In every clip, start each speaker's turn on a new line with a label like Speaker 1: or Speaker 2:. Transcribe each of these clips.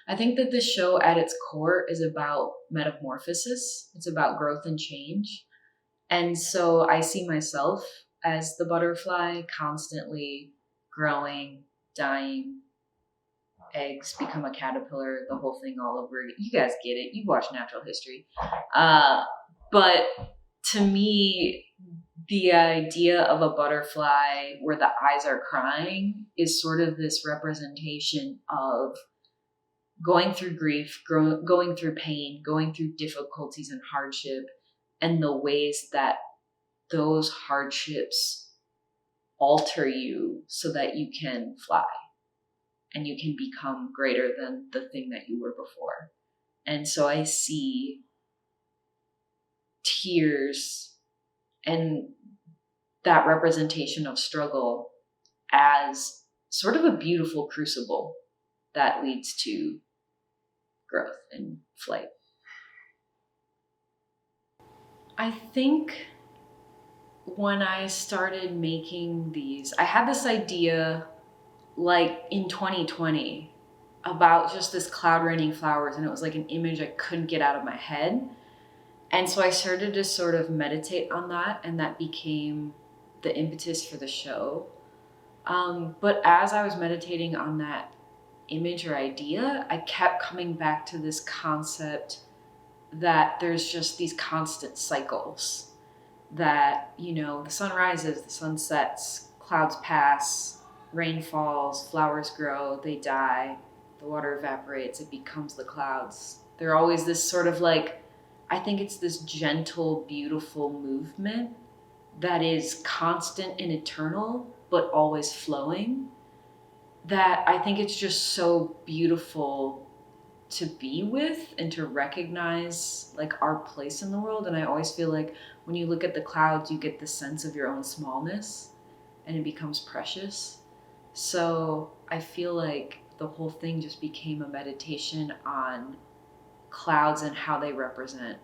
Speaker 1: I think that this show at its core is about metamorphosis. It's about growth and change. And so I see myself as the butterfly constantly growing, dying, eggs become a caterpillar, the whole thing all over again. You guys get it. You watch natural history. But to me, the idea of a butterfly where the eyes are crying is sort of this representation of going through grief, going through pain, going through difficulties and hardship, and the ways that those hardships alter you so that you can fly and you can become greater than the thing that you were before. And so I see tears and that representation of struggle as sort of a beautiful crucible that leads to growth and flight. I think when I started making these, I had this idea like in 2020 about just this cloud raining flowers, and it was like an image I couldn't get out of my head. And so I started to sort of meditate on that, and that became the impetus for the show. But as I was meditating on that image or idea, I kept coming back to this concept that there's just these constant cycles that, you know, the sun rises, the sun sets, clouds pass, rain falls, flowers grow, they die, the water evaporates, it becomes the clouds. They're always this sort of like, I think it's this gentle, beautiful movement that is constant and eternal, but always flowing, that I think it's just so beautiful to be with and to recognize like our place in the world. And I always feel like when you look at the clouds, you get the sense of your own smallness and it becomes precious. So I feel like the whole thing just became a meditation on clouds and how they represent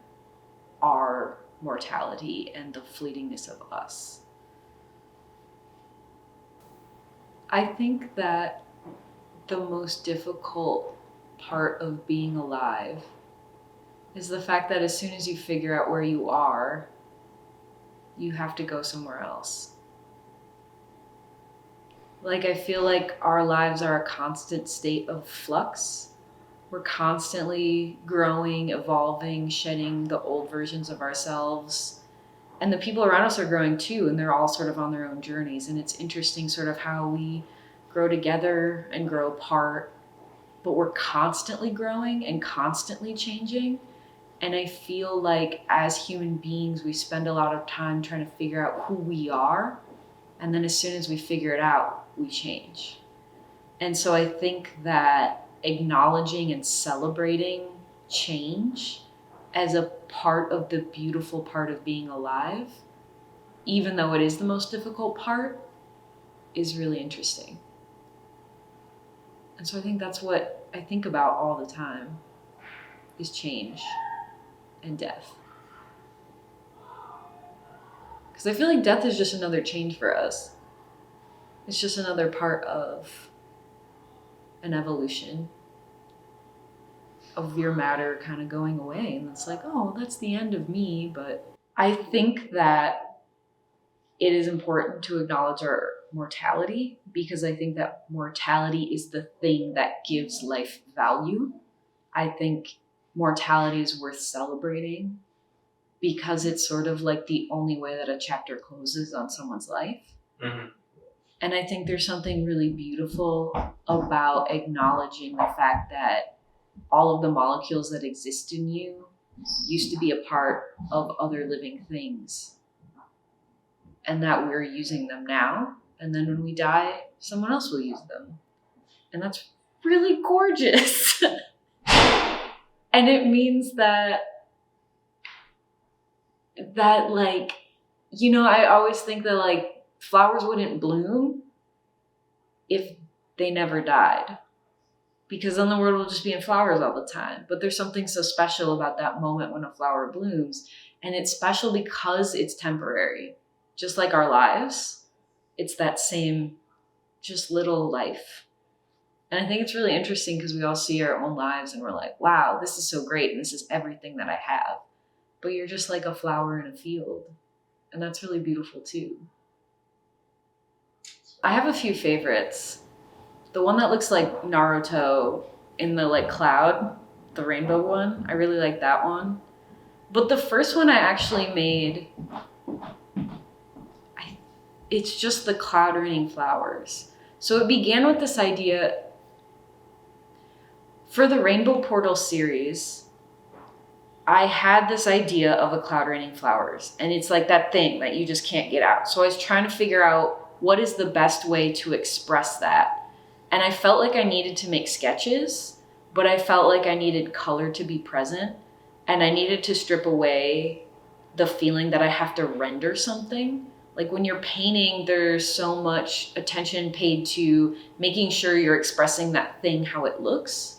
Speaker 1: our mortality and the fleetingness of us. I think that the most difficult part of being alive is the fact that as soon as you figure out where you are, you have to go somewhere else. Like, I feel like our lives are a constant state of flux. We're constantly growing, evolving, shedding the old versions of ourselves. And the people around us are growing too, and they're all sort of on their own journeys. And it's interesting sort of how we grow together and grow apart, but we're constantly growing and constantly changing. And I feel like as human beings, we spend a lot of time trying to figure out who we are. And then as soon as we figure it out, we change. And so I think that acknowledging and celebrating change as a part of the beautiful part of being alive, even though it is the most difficult part, is really interesting. And so I think that's what I think about all the time, is change and death. Because I feel like death is just another change for us. It's just another part of an evolution of your matter kind of going away. And it's like, oh, that's the end of me. But I think that it is important to acknowledge our mortality, because I think that mortality is the thing that gives life value. I think mortality is worth celebrating because it's sort of like the only way that a chapter closes on someone's life. Mm-hmm. And I think there's something really beautiful about acknowledging the fact that all of the molecules that exist in you used to be a part of other living things, and that we're using them now. And then when we die, someone else will use them. And that's really gorgeous. And it means that like, you know, I always think that like flowers wouldn't bloom if they never died, because then the world will just be in flowers all the time. But there's something so special about that moment when a flower blooms, and it's special because it's temporary, just like our lives. It's that same just little life. And I think it's really interesting because we all see our own lives and we're like, wow, this is so great. And this is everything that I have. But you're just like a flower in a field. And that's really beautiful too. I have a few favorites. The one that looks like Naruto in the like cloud, the rainbow one, I really like that one. But the first one I actually made, it's just the cloud raining flowers. So it began with this idea for the Rainbow Portal series. I had this idea of a cloud raining flowers, and it's like that thing that you just can't get out. So I was trying to figure out what is the best way to express that. And I felt like I needed to make sketches, but I felt like I needed color to be present, and I needed to strip away the feeling that I have to render something. Like when you're painting, there's so much attention paid to making sure you're expressing that thing how it looks.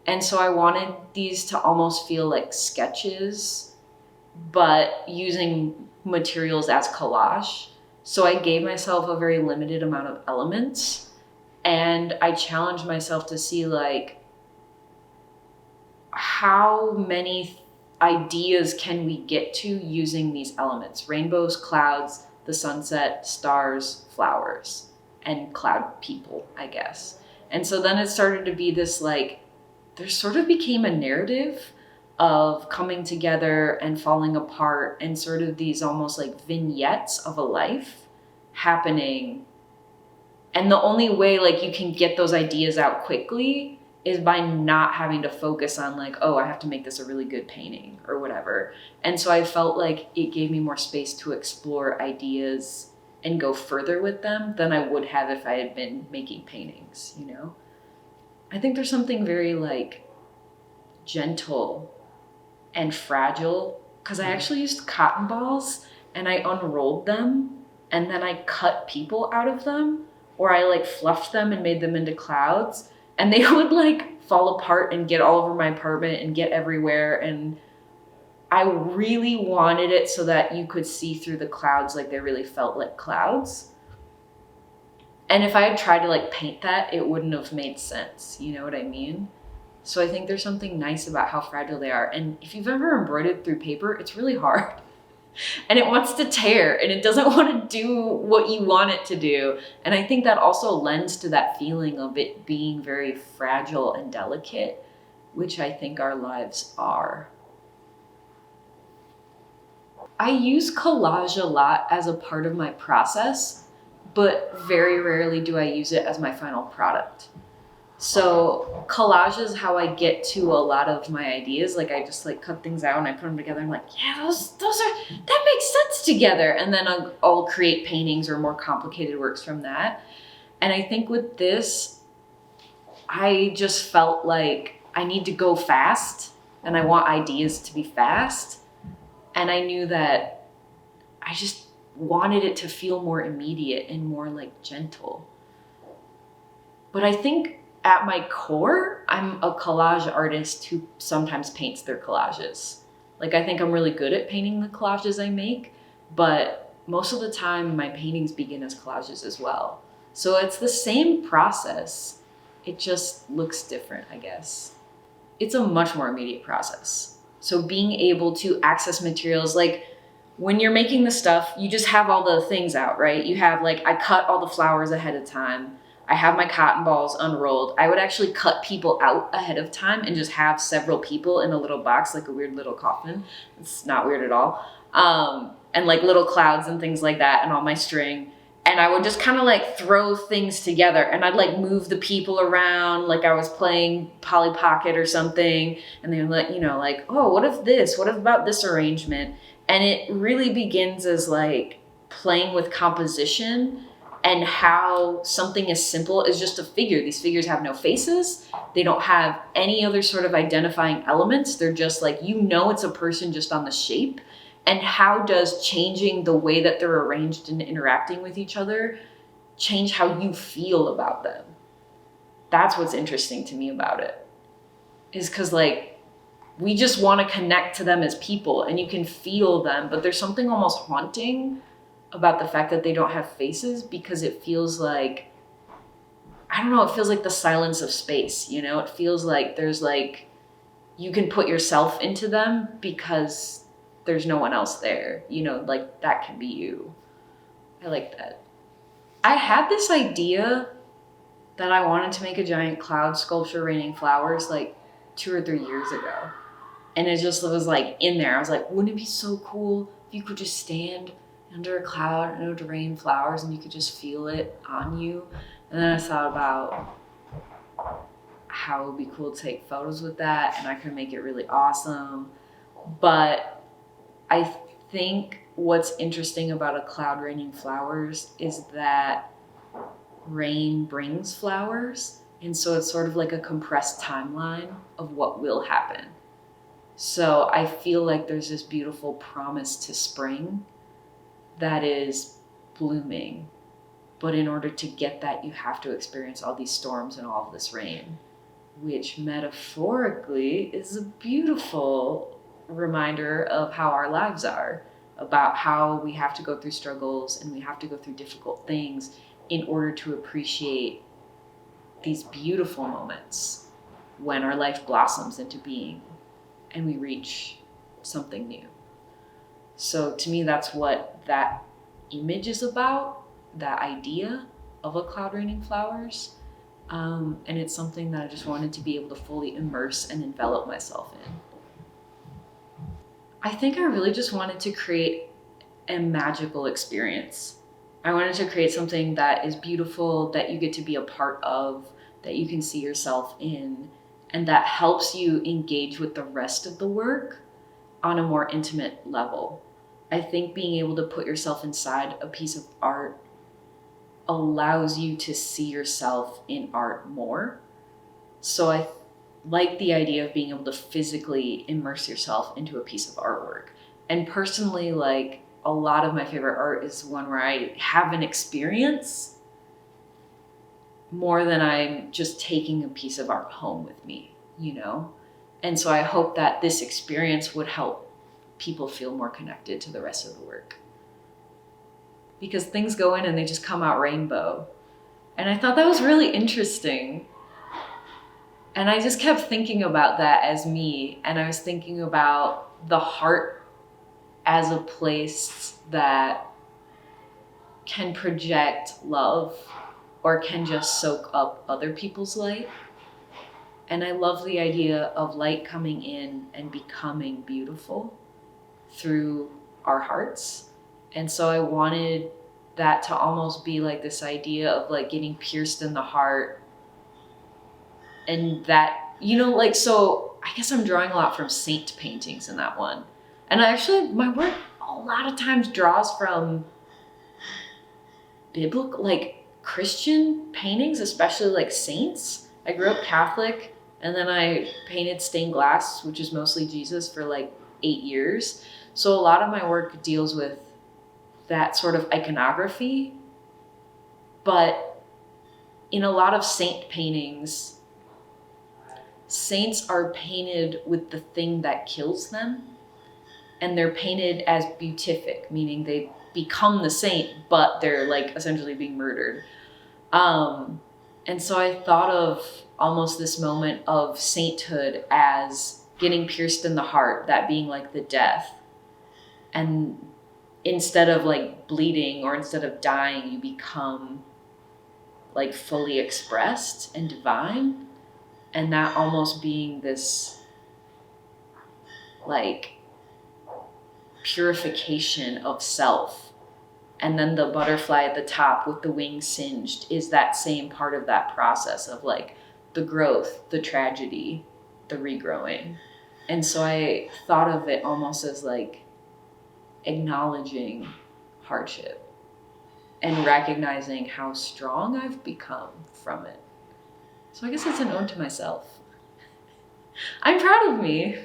Speaker 1: And so I wanted these to almost feel like sketches, but using materials as collage. So I gave myself a very limited amount of elements, and I challenged myself to see like how many ideas can we get to using these elements: rainbows, clouds, the sunset, stars, flowers, and cloud people, I guess. And so then it started to be this like, there sort of became a narrative of coming together and falling apart, and sort of these almost like vignettes of a life happening. And the only way like you can get those ideas out quickly is by not having to focus on like, oh, I have to make this a really good painting or whatever. And so I felt like it gave me more space to explore ideas and go further with them than I would have if I had been making paintings, you know? I think there's something very like gentle and fragile, because I actually used cotton balls and I unrolled them and then I cut people out of them, or I like fluffed them and made them into clouds, and they would like fall apart and get all over my apartment and get everywhere. And I really wanted it so that you could see through the clouds, like they really felt like clouds. And if I had tried to like paint that, it wouldn't have made sense. You know what I mean? So I think there's something nice about how fragile they are. And if you've ever embroidered through paper, it's really hard. And it wants to tear, and it doesn't want to do what you want it to do. And I think that also lends to that feeling of it being very fragile and delicate, which I think our lives are. I use collage a lot as a part of my process, but very rarely do I use it as my final product. So collage is how I get to a lot of my ideas. Like I just like cut things out and I put them together. I'm like, yeah, that makes sense together. And then I'll create paintings or more complicated works from that. And I think with this, I just felt like I need to go fast and I want ideas to be fast. And I knew that I just wanted it to feel more immediate and more like gentle. But I think at my core, I'm a collage artist who sometimes paints their collages. Like I think I'm really good at painting the collages I make, but most of the time my paintings begin as collages as well. So it's the same process. It just looks different, I guess. It's a much more immediate process. So being able to access materials, like when you're making the stuff, you just have all the things out, right? You have like, I cut all the flowers ahead of time. I have my cotton balls unrolled. I would actually cut people out ahead of time and just have several people in a little box, like a weird little coffin. It's not weird at all. And like little clouds and things like that and all my string. And I would just kind of like throw things together, and I'd like move the people around like I was playing Polly Pocket or something. And they would let, you know, like, oh, what if this? What about this arrangement? And it really begins as like playing with composition and how something as simple as just a figure. These figures have no faces. They don't have any other sort of identifying elements. They're just like, you know, it's a person just on the shape. And how does changing the way that they're arranged and interacting with each other change how you feel about them? That's what's interesting to me about it. Is because like, we just want to connect to them as people and you can feel them, but there's something almost haunting about the fact that they don't have faces, because it feels like I don't know, it feels like the silence of space, you know? It feels like there's like, you can put yourself into them because there's no one else there, you know, like that can be you. I like that. I had this idea that I wanted to make a giant cloud sculpture raining flowers like 2 or 3 years ago. And it just was like in there. I was like, wouldn't it be so cool if you could just stand under a cloud and it would rain flowers and you could just feel it on you? And then I thought about how it would be cool to take photos with that and I could make it really awesome. But I think what's interesting about a cloud raining flowers is that rain brings flowers. And so it's sort of like a compressed timeline of what will happen. So I feel like there's this beautiful promise to spring that is blooming. But in order to get that, you have to experience all these storms and all of this rain, which metaphorically is a beautiful reminder of how our lives are, about how we have to go through struggles and we have to go through difficult things in order to appreciate these beautiful moments when our life blossoms into being and we reach something new. So to me, that's what that image is about, that idea of a cloud raining flowers. And it's something that I just wanted to be able to fully immerse and envelop myself in. I think I really just wanted to create a magical experience. I wanted to create something that is beautiful, that you get to be a part of, that you can see yourself in, and that helps you engage with the rest of the work on a more intimate level. I think being able to put yourself inside a piece of art allows you to see yourself in art more. So I like the idea of being able to physically immerse yourself into a piece of artwork. And personally, like, a lot of my favorite art is one where I have an experience more than I'm just taking a piece of art home with me, you know? And so I hope that this experience would help people feel more connected to the rest of the work. Because things go in and they just come out rainbow. And I thought that was really interesting. And I just kept thinking about that as me. And I was thinking about the heart as a place that can project love or can just soak up other people's light. And I love the idea of light coming in and becoming beautiful through our hearts. And so I wanted that to almost be like this idea of like getting pierced in the heart. And that, you know, like, so I guess I'm drawing a lot from saint paintings in that one. And actually my work a lot of times draws from biblical, like Christian paintings, especially like saints. I grew up Catholic and then I painted stained glass, which is mostly Jesus, for like 8 years. So a lot of my work deals with that sort of iconography. But in a lot of saint paintings, saints are painted with the thing that kills them. And they're painted as beatific, meaning they become the saint, but they're like essentially being murdered. And so I thought of almost this moment of sainthood as getting pierced in the heart, that being like the death. And instead of like bleeding or instead of dying, you become like fully expressed and divine. And that almost being this like purification of self. And then the butterfly at the top with the wings singed is that same part of that process of like the growth, the tragedy, the regrowing. And so I thought of it almost as like acknowledging hardship and recognizing how strong I've become from it. So I guess it's an ode to myself. I'm proud of me.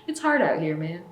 Speaker 1: It's hard out here, man.